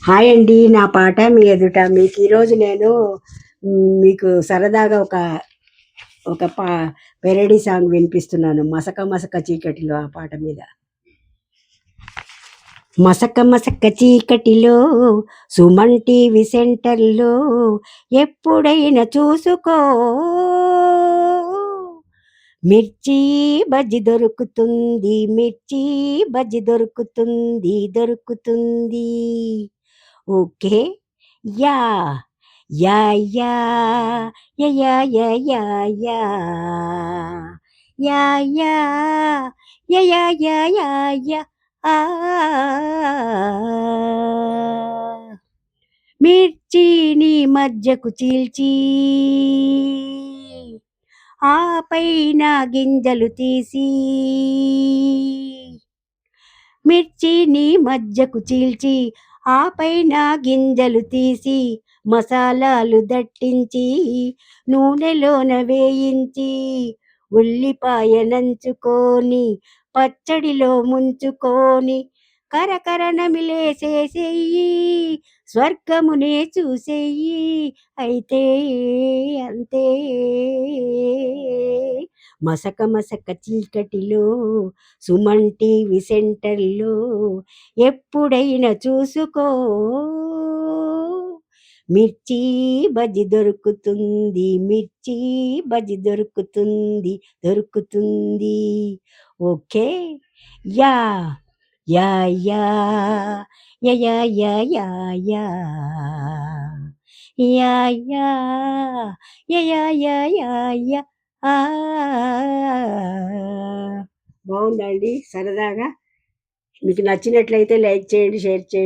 Hi అండి. నా పాట మీ ఎదుట. మీకు ఈరోజు నేను మీకు సరదాగా ఒక పెరడీ సాంగ్ వినిపిస్తున్నాను. 'మసక మసక చీకటిలో' ఆ పాట మీద. మసక మసక చీకటిలో సుమన్ టీవీ సెంటర్‌లో ఎప్పుడైనా చూసుకో మిర్చి బజ్జి దొరుకుతుంది. మిర్చి బజ్జి దొరుకుతుంది. Okay. Yeah! Yeah! Yeah! Yeah! Yeah! Yeah! Yeah! Yeah! Yeah! Yeah! Yeah! Yeah! Yeah! Yeah! ఆ! మిర్చిని మధ్యకు చీల్చి ఆపైన గింజలు తీసి మిర్చిని మధ్యకు చీల్చి ఆపైన గింజలు తీసి మసాలాలు దట్టించి నూనెలోన వేయించి ఉల్లిపాయ నంచుకొని పచ్చడిలో ముంచుకొని కరకర నమిలేసేసేయి స్వర్గమునే చూసేయి అయితే అంతే మసక మసక చీకటిలో సుమన్ టీవీ సెంటర్‌లో ఎప్పుడైనా చూసుకో మిర్చి బజ్జి మిర్చి బజ్జి దొరుకుతుంది. Okay. Yeah! Yeah! Yeah! Yeah! Yeah! Yeah! Yeah! Yeah! Yeah! Yeah! Yeah! Yeah! Yeah! ఆ! బావుందా అండి? సరదాగా మీకు నచ్చినట్లయితే లైక్ చేయండి, షేర్ చేయండి.